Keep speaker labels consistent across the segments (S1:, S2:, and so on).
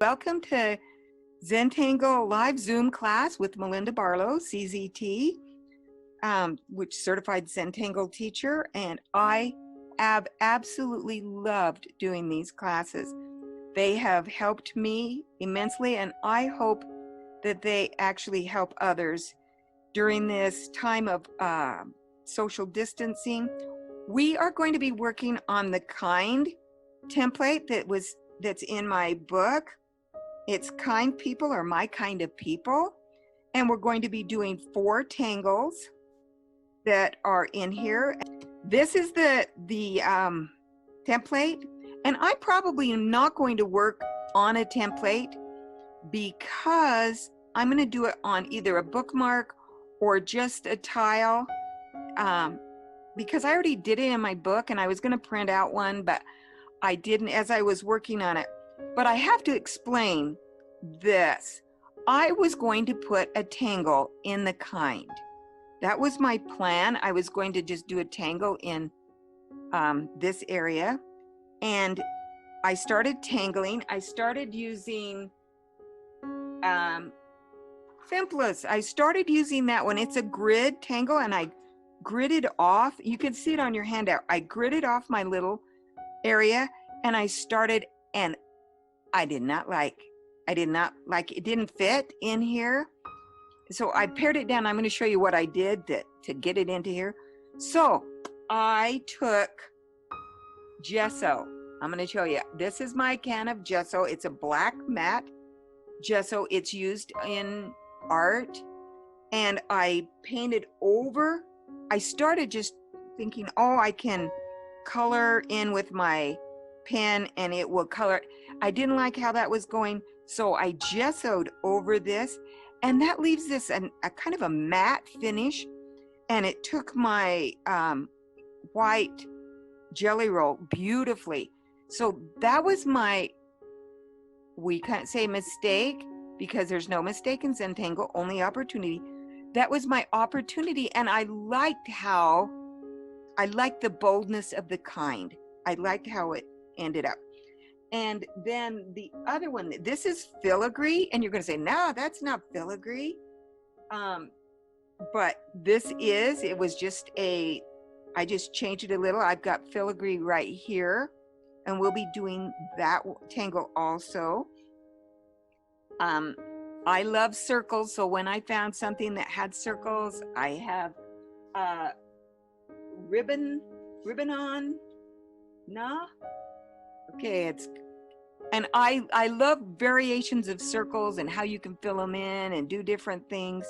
S1: Welcome to Zentangle live Zoom class with Melinda Barlow, CZT, which certified Zentangle teacher, and I have absolutely loved doing these classes. They have helped me immensely, and I hope that they actually help others during this time of social distancing. We are going to be working on the kind template that's in my book. It's Kind People or My Kind of People. And we're going to be doing 4 tangles that are in here. This is the template. And I probably am not going to work on a template because I'm going to do it on either a bookmark or just a tile. Because I already did it in my book and I was going to print out one, but I didn't as I was working on it. But I have to explain this. I was going to put a tangle in the kind. That was my plan. I was going to just do a tangle in this area. And I started tangling. I started using Simplest. I started using that one. It's a grid tangle and I gridded off. You can see it on your handout. I gridded off my little area and I started, and I did not like it didn't fit in here. So I pared it down. I'm going to show you what I did to get it into here. So I took gesso. I'm going to show you. This is my can of gesso. It's a black matte gesso. It's used in art. And I painted over. I started just thinking, oh, I can color in with my pen and it will color. I didn't like how that was going, so I gessoed over this, and that leaves this a kind of a matte finish. And it took my white jelly roll beautifully. So that was my, we can't say mistake because there's no mistake in Zentangle, only opportunity. That was my opportunity, and I liked the boldness of the kind. I liked how it ended up. And then the other one, this is Filigree, and you're going to say, no, that's not Filigree. But this is, it was just I just changed it a little. I've got Filigree right here, and we'll be doing that tangle also. I love circles, so when I found something that had circles, I have ribbon on. Nah. Okay, and I love variations of circles and how you can fill them in and do different things.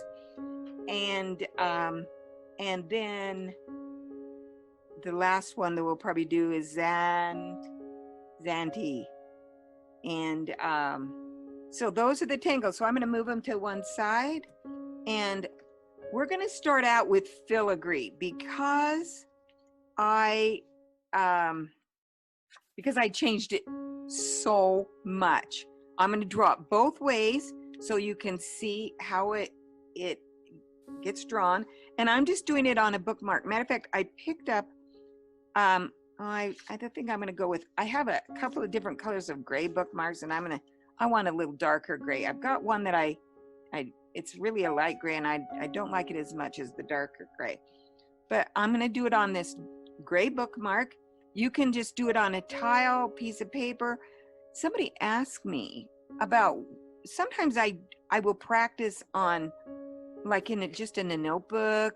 S1: And then the last one that we'll probably do is Zanti. And so those are the tangles. So I'm going to move them to one side, and we're going to start out with Filigree because I changed it so much. I'm going to draw it both ways so you can see how it gets drawn. And I'm just doing it on a bookmark. Matter of fact, I picked up, I think I'm going to go with, I have a couple of different colors of gray bookmarks, and I want a little darker gray. I've got one that it's really a light gray, and I don't like it as much as the darker gray. But I'm going to do it on this gray bookmark. You can just do it on a tile, piece of paper. Somebody asked me about, sometimes I will practice on, like just in a notebook,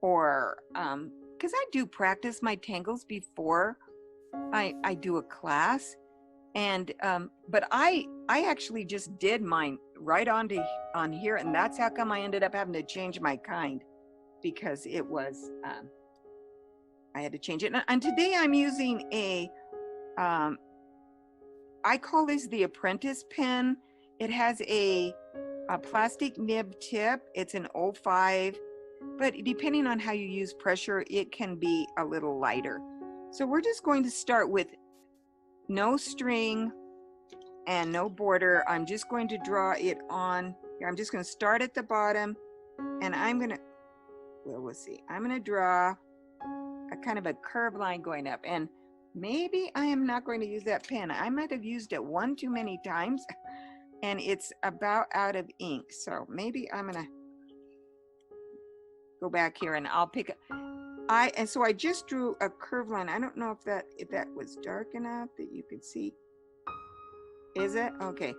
S1: or, because I do practice my tangles before I do a class. And, but I actually just did mine right on here, and that's how come I ended up having to change my kind, because it was, I had to change it. And today I'm using I call this the Apprentice Pen. It has a plastic nib tip. It's an 05, but depending on how you use pressure, it can be a little lighter. So we're just going to start with no string and no border. I'm just going to draw it on here. I'm just going to start at the bottom, and I'm going to, well, we'll see. I'm going to draw a kind of a curved line going up, and maybe I am not going to use that pen. I might have used it one too many times, and it's about out of ink. So maybe I'm gonna go back here and I'll pick and so I just drew a curved line. I don't know if that was dark enough that you could see. Is it? Okay.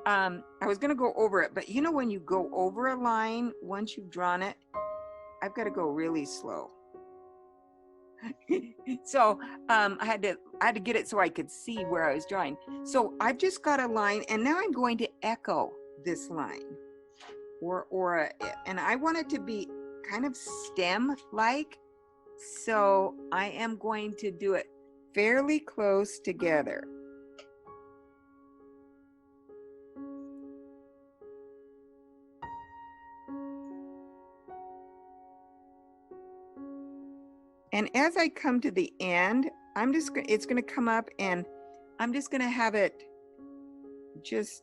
S1: I was gonna go over it, but you know when you go over a line, once you've drawn it, I've got to go really slow. So I had to get it so I could see where I was drawing. So I've just got a line, and now I'm going to echo this line, and I want it to be kind of stem-like. So I am going to do it fairly close together. And as I come to the end, it's going to come up, and I'm just going to have it just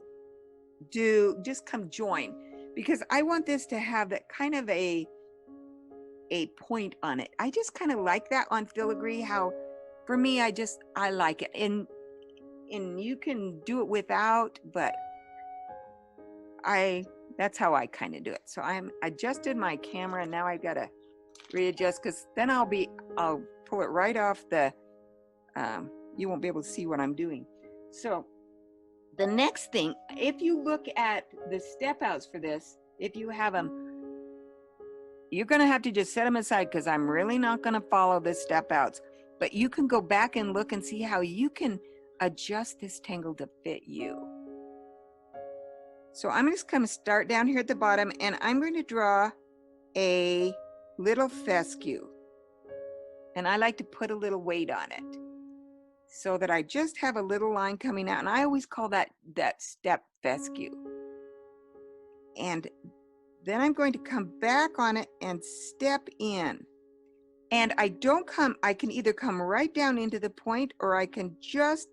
S1: come join, because I want this to have that kind of a point on it. I just kind of like that on filigree, how for me, I like it. And you can do it without, but that's how I kind of do it. So I'm adjusted my camera, and now I've got to readjust, because then I'll pull it right off the you won't be able to see what I'm doing. So the next thing, if you look at the step outs for this, if you have them, you're going to have to just set them aside, because I'm really not going to follow the step outs, but you can go back and look and see how you can adjust this tangle to fit you. So I'm just going to start down here at the bottom, and I'm going to draw a little fescue, and I like to put a little weight on it so that I just have a little line coming out, and I always call that step fescue. And then I'm going to come back on it and step in, and I can either come right down into the point, or I can just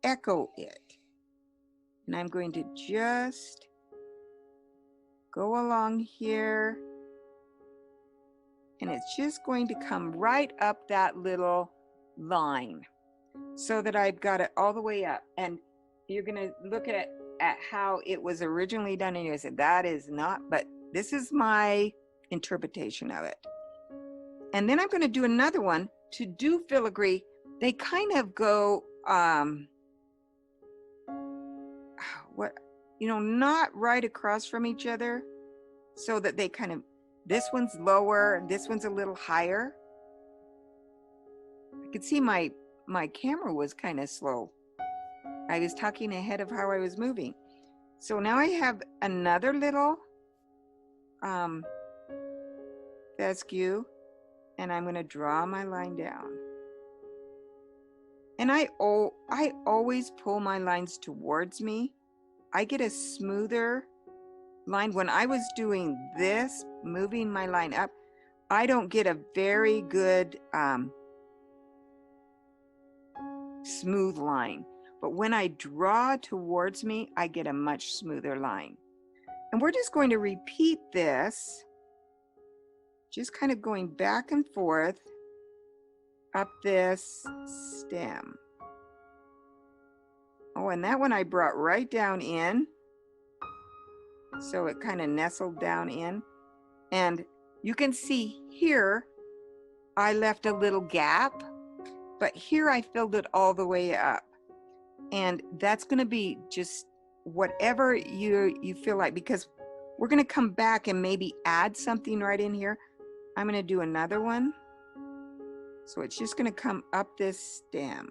S1: echo it. And I'm going to just go along here, and it's just going to come right up that little line, so that I've got it all the way up. And you're going to look at how it was originally done, and you say, that is not, but this is my interpretation of it. And then I'm going to do another one. To do filigree, they kind of go, not right across from each other, so that they kind of, this one's lower, this one's a little higher. I could see my camera was kind of slow. I was talking ahead of how I was moving. So now I have another little fescue, and I'm going to draw my line down. And I always pull my lines towards me. I get a smoother line. When I was doing this, moving my line up, I don't get a very good smooth line. But when I draw towards me, I get a much smoother line. And we're just going to repeat this, just kind of going back and forth up this stem. Oh, and that one I brought right down in, so it kind of nestled down in. And you can see here, I left a little gap, but here I filled it all the way up. And that's going to be just whatever you feel like, because we're going to come back and maybe add something right in here. I'm going to do another one. So it's just going to come up this stem.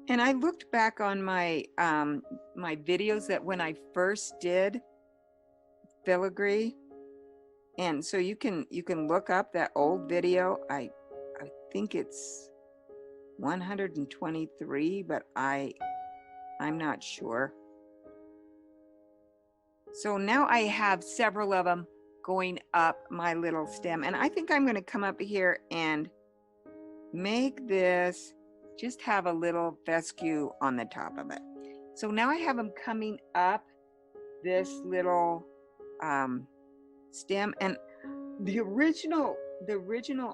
S1: And I looked back on my my videos that when I first did filigree, and so you can look up that old video. I think it's 123, but I'm not sure. So now I have several of them going up my little stem, and I think I'm going to come up here and make this just have a little fescue on the top of it. So now I have them coming up this little stem, and the original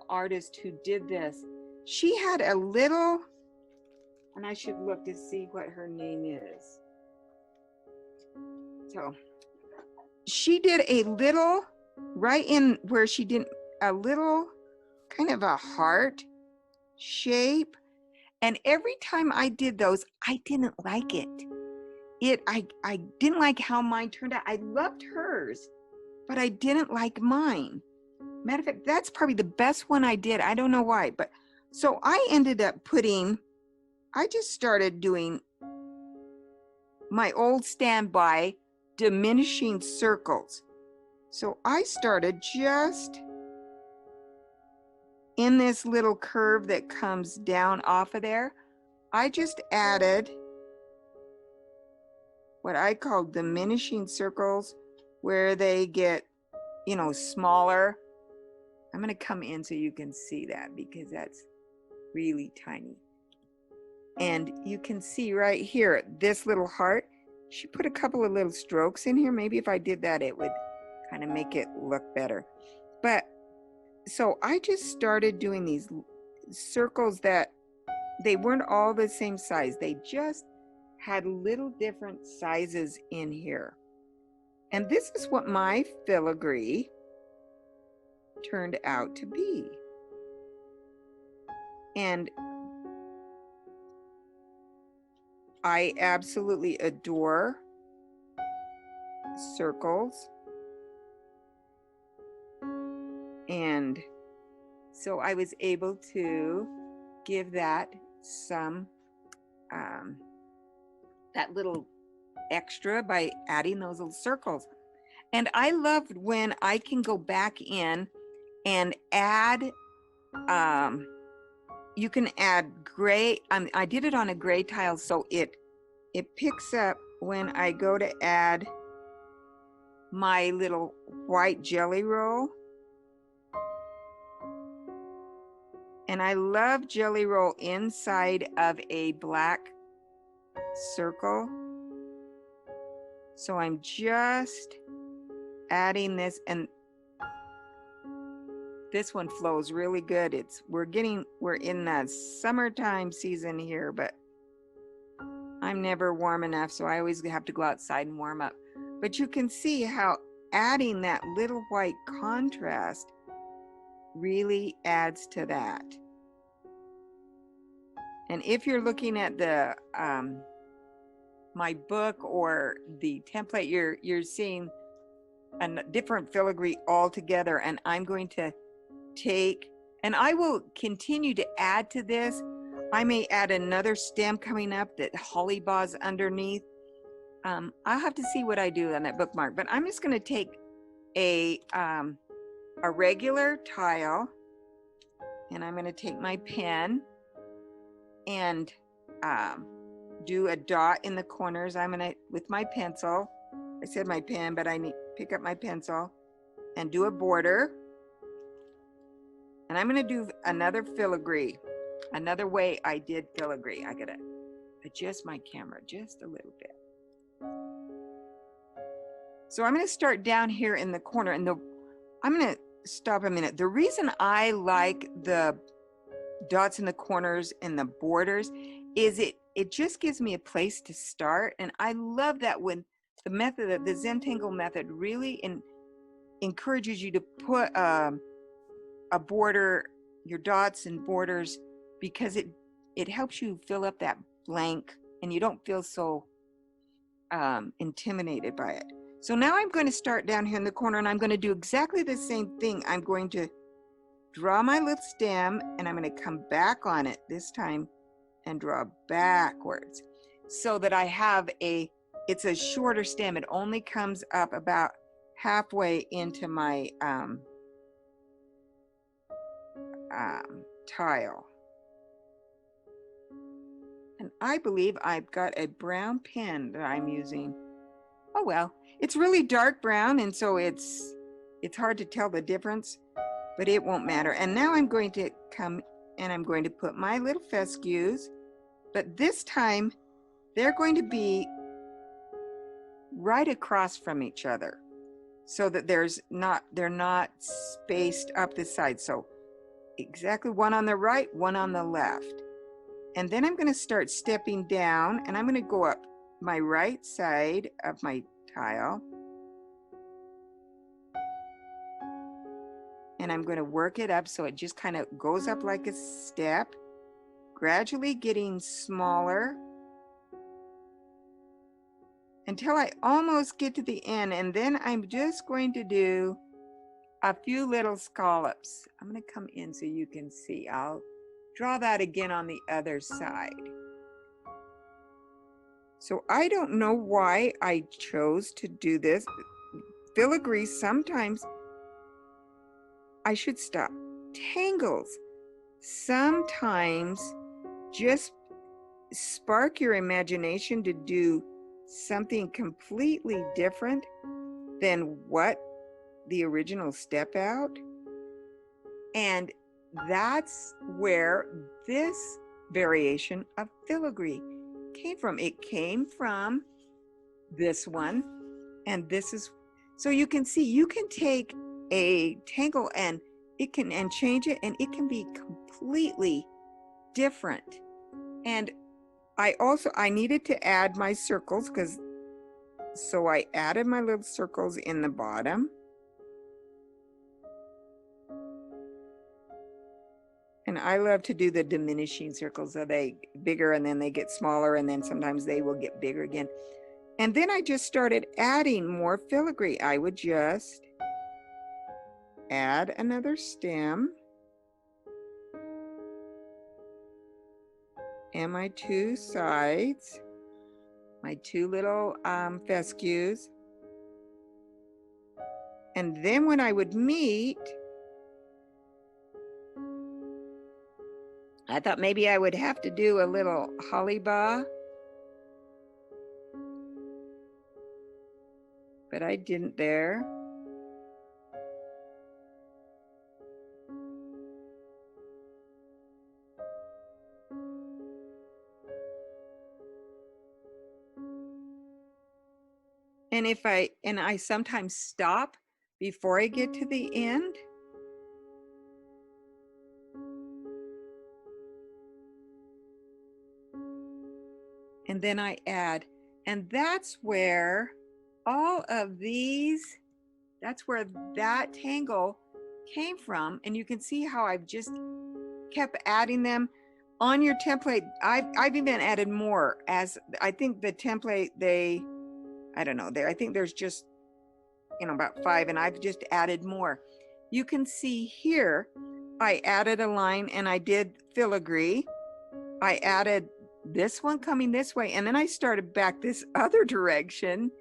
S1: artist who did this, she had a little, and I should look to see what her name is. So she did a little, right in where she did a little kind of a heart shape. And every time I did those, I didn't like it. I didn't like how mine turned out. I loved hers, but I didn't like mine. Matter of fact, that's probably the best one I did. I don't know why, but so I ended up I just started doing my old standby diminishing circles. So I started just in this little curve that comes down off of there. I just added what I call diminishing circles, where they get, smaller. I'm going to come in so you can see that, because that's really tiny. And you can see right here, this little heart, she put a couple of little strokes in here. Maybe if I did that, it would kind of make it look better. But so I just started doing these circles that they weren't all the same size. They just had little different sizes in here. And this is what my filigree turned out to be. And I absolutely adore circles. And so I was able to give that some, that little extra by adding those little circles. And I loved when I can go back in and add, you can add gray. I did it on a gray tile, so it picks up when I go to add my little white jelly roll. And I love jelly roll inside of a black circle. So I'm just adding this, and this one flows really good. We're in the summertime season here, but I'm never warm enough, so I always have to go outside and warm up. But you can see how adding that little white contrast really adds to that. And if you're looking at the my book or the template, you're seeing a different filigree altogether. And I'm going to take, and I will continue to add to this. I may add another stem coming up that holly baws underneath. I'll have to see what I do on that bookmark, but I'm just going to take a regular tile, and I'm going to take my pen and do a dot in the corners. I'm going to, with my pencil, I said my pen, but I need to pick up my pencil and do a border. And I'm going to do another filigree, another way I did filigree. I got to adjust my camera just a little bit. So I'm going to start down here in the corner, and I'm going to stop a minute. The reason I like the dots in the corners and the borders is it just gives me a place to start. And I love that when the method of the Zentangle method really encourages you to put a border, your dots and borders, because it helps you fill up that blank and you don't feel so intimidated by it. So now I'm going to start down here in the corner, and I'm going to do exactly the same thing. I'm going to draw my little stem, and I'm going to come back on it this time and draw backwards, so that I have it's a shorter stem. It only comes up about halfway into my tile. And I believe I've got a brown pen that I'm using. Oh well, it's really dark brown, and so it's hard to tell the difference, but it won't matter. And now I'm going to come and I'm going to put my little fescues but this time they're going to be right across from each other so that they're not spaced up the side. So exactly one on the right, one on the left. And then I'm going to start stepping down, and I'm going to go up my right side of my tile. And I'm going to work it up so it just kind of goes up like a step, gradually getting smaller until I almost get to the end. And then I'm just going to do a few little scallops. I'm going to come in so you can see. I'll draw that again on the other side. So I don't know why I chose to do this. Filigree sometimes, I should stop. Tangles sometimes just spark your imagination to do something completely different than what the original step out. And that's where this variation of filigree came from. It came from this one, and this is, so you can see, you can take a tangle and it can, and change it, and it can be completely different. And I needed to add my circles, so I added my little circles in the bottom. And I love to do the diminishing circles, so they bigger and then they get smaller, and then sometimes they will get bigger again. And then I just started adding more filigree. I would just add another stem and my two sides, my two little fescues. And then when I would meet, I thought maybe I would have to do a little holly bough, but I didn't there. And I sometimes stop before I get to the end. And then I add, and that's where all of these, that's where that tangle came from. And you can see how I've just kept adding them on your template. I've even added more, as I think the template, I don't know, I think there's just, about 5, and I've just added more. You can see here, I added a line and I did filigree. I added this one coming this way, and then I started back this other direction,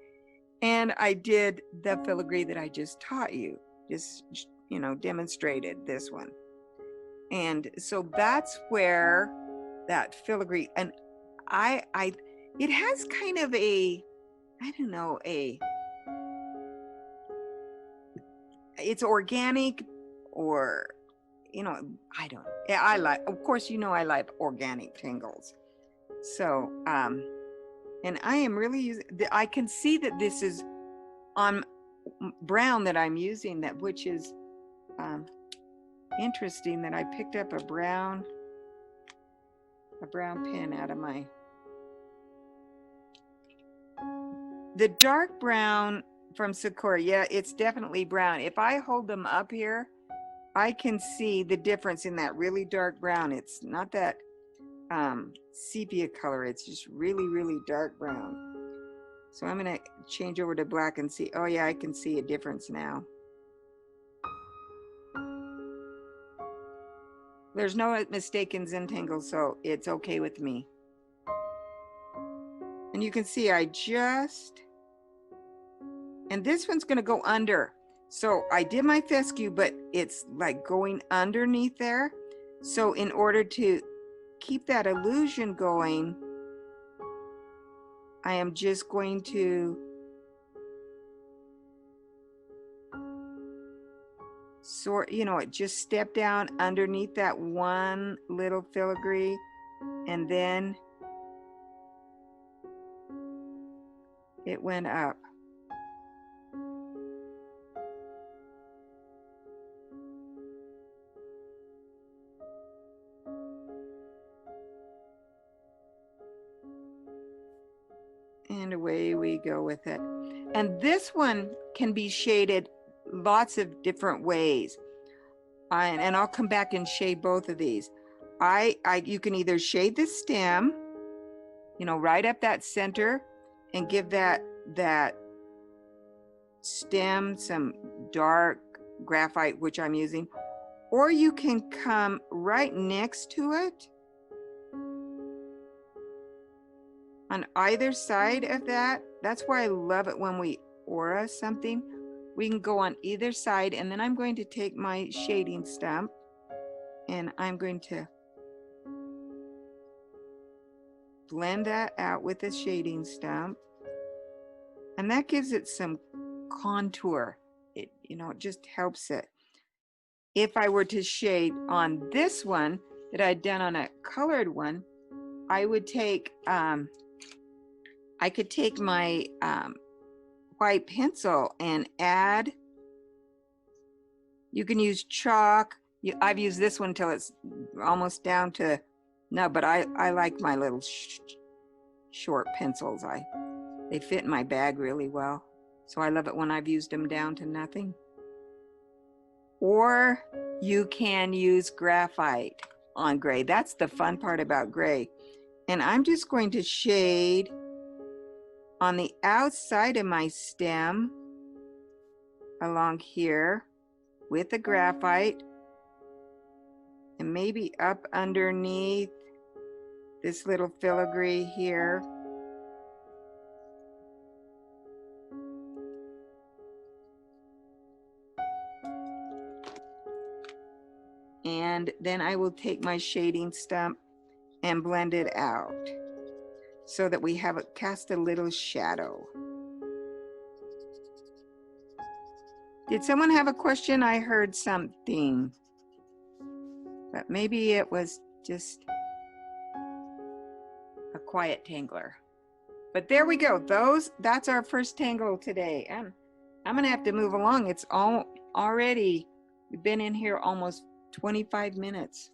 S1: and I did the filigree that I just taught you, just, demonstrated this one. And so that's where that filigree, and it has kind of a, I don't know, it's organic, or, I don't, I like, of course, I like organic tangles. So, and I am really using, I can see that this is on brown that I'm using, that, which is interesting, that I picked up a brown pen out of the dark brown from Sakura. Yeah, it's definitely brown. If I hold them up here, I can see the difference in that really dark brown. It's not that sepia color, it's just really, really dark brown. So I'm going to change over to black and see. Oh yeah, I can see a difference now. There's no mistake in Zentangle, so it's okay with me. And you can see and this one's going to go under. So I did my fescue, but it's like going underneath there. So in order to keep that illusion going, I am just going to just step down underneath that one little filigree, and then it went up. And away we go with it. And this one can be shaded lots of different ways. And I'll come back and shade both of these. You can either shade the stem, you know, right up that center and give that stem some dark graphite, which I'm using, or you can come right next to it on either side of that. That's why I love it when we aura something. We can go on either side, and then I'm going to take my shading stump and I'm going to blend that out with the shading stump, and that gives it some contour. It, you know, it just helps it. If I were to shade on this one that I'd done on a colored one, I would take I could take my white pencil and add, you can use chalk. I've used this one till it's almost down to, no, but I like my little short pencils. They fit in my bag really well. So I love it when I've used them down to nothing. Or you can use graphite on gray. That's the fun part about gray. And I'm just going to shade on the outside of my stem along here with the graphite, and maybe up underneath this little filigree here. And then I will take my shading stump and blend it out so that we have it cast a little shadow. Did someone have a question? I heard something, but maybe it was just a quiet tangler. But there we go. That's our first tangle today. And I'm gonna have to move along. It's already, we've been in here almost 25 minutes.